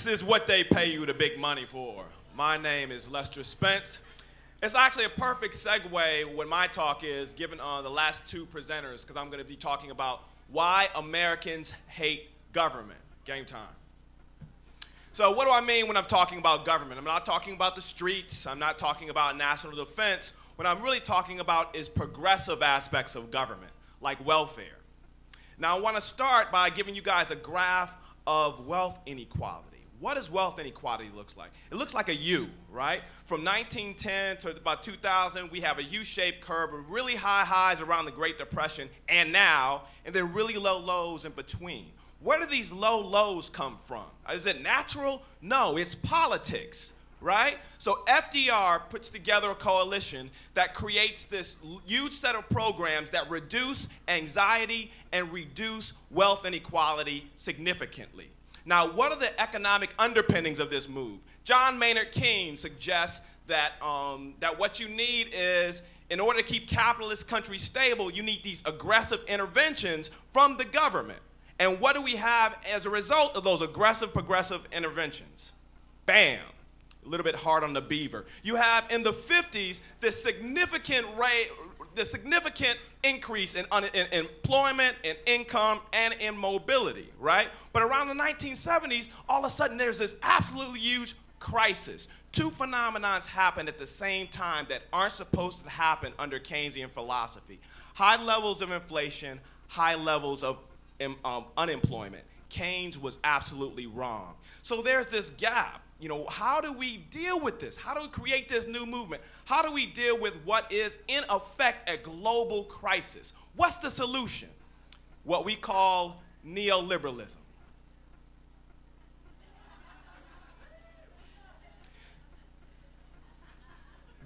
This is what they pay you the big money for. My name is Lester Spence. It's actually a perfect segue when my talk is, given the last two presenters, because I'm going to be talking about why Americans hate government. Game time. So what do I mean when I'm talking about government? I'm not talking about the streets. I'm not talking about national defense. What I'm really talking about is progressive aspects of government, like welfare. Now, I want to start by giving you guys a graph of wealth inequality. What does wealth inequality look like? It looks like a U, right? From 1910 to about 2000, we have a U-shaped curve with really high highs around the Great Depression and now, and then really low lows in between. Where do these low lows come from? Is it natural? No, it's politics, right? So FDR puts together a coalition that creates this huge set of programs that reduce anxiety and reduce wealth inequality significantly. Now, what are the economic underpinnings of this move? John Maynard Keynes suggests that, that what you need is, in order to keep capitalist countries stable, you need these aggressive interventions from the government. And what do we have as a result of those aggressive, progressive interventions? Bam. A little bit hard on the beaver. You have, in the 50s, this significant increase in employment, in income, and in mobility, right? But around the 1970s, all of a sudden, there's this absolutely huge crisis. Two phenomena happen at the same time that aren't supposed to happen under Keynesian philosophy. High levels of inflation, high levels of unemployment. Keynes was absolutely wrong. So there's this gap. You know, how do we deal with this? How do we create this new movement? How do we deal with what is, in effect, a global crisis? What's the solution? What we call neoliberalism.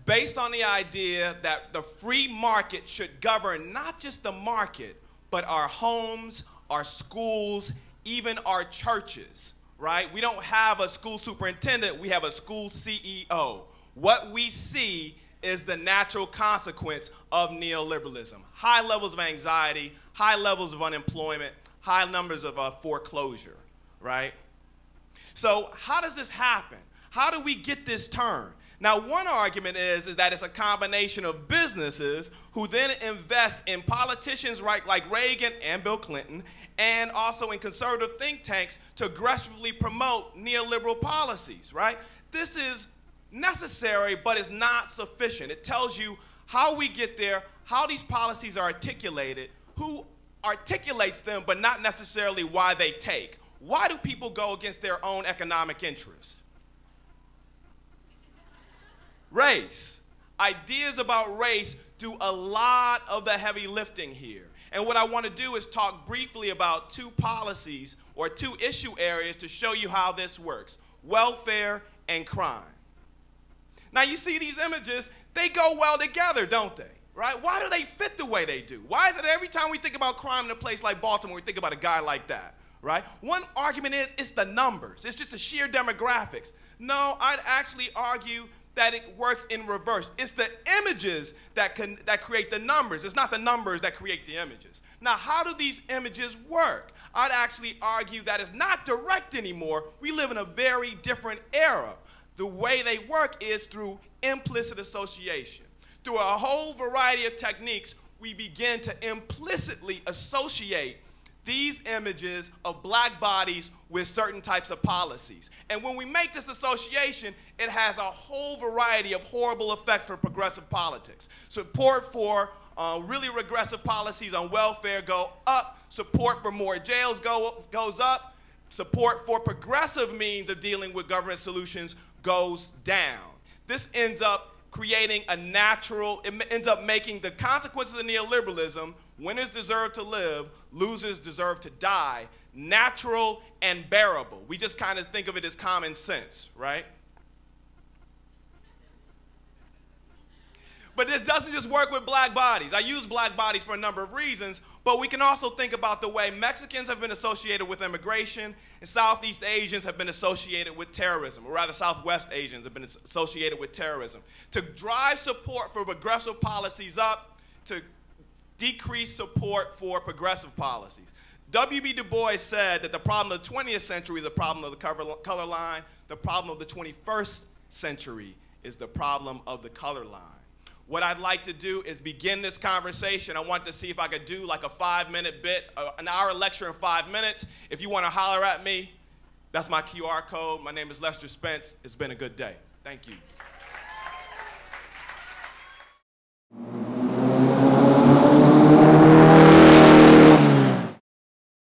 Based on the idea that the free market should govern not just the market, but our homes, our schools, even our churches. Right? We don't have a school superintendent, we have a school CEO. What we see is the natural consequence of neoliberalism. High levels of anxiety, high levels of unemployment, high numbers of foreclosure, right? So how does this happen? How do we get this turn? Now, one argument is that it's a combination of businesses who then invest in politicians like Reagan and Bill Clinton, and also in conservative think tanks to aggressively promote neoliberal policies, right? This is necessary, but it's not sufficient. It tells you how we get there, how these policies are articulated, who articulates them, but not necessarily why they take. Why do people go against their own economic interests? Race. Ideas about race do a lot of the heavy lifting here. And what I want to do is talk briefly about two policies or two issue areas to show you how this works: welfare and crime. Now, you see these images, they go well together, don't they? Right? Why do they fit the way they do? Why is it every time we think about crime in a place like Baltimore, we think about a guy like that? Right? One argument is it's the numbers. It's just the sheer demographics. No, I'd actually argue that it works in reverse. It's the images that create the numbers. It's not the numbers that create the images. Now, how do these images work? I'd actually argue that it's not direct anymore. We live in a very different era. The way they work is through implicit association. Through a whole variety of techniques, we begin to implicitly associate these images of black bodies with certain types of policies. And when we make this association, it has a whole variety of horrible effects for progressive politics. Support for really regressive policies on welfare go up. Support for more jails goes up. Support for progressive means of dealing with government solutions goes down. This ends up creating a natural, it ends up making the consequences of neoliberalism, winners deserve to live, losers deserve to die, natural and bearable. We just kind of think of it as common sense, right? But this doesn't just work with black bodies. I use black bodies for a number of reasons, but we can also think about the way Mexicans have been associated with immigration and Southeast Asians have been associated with terrorism, or rather Southwest Asians have been associated with terrorism. To drive support for progressive policies up, to decrease support for progressive policies. W.B. Du Bois said that the problem of the 20th century is the problem of the color line. The problem of the 21st century is the problem of the color line. What I'd like to do is begin this conversation. I want to see if I could do like a 5-minute bit, an hour lecture in 5 minutes. If you want to holler at me, that's my QR code. My name is Lester Spence. It's been a good day. Thank you.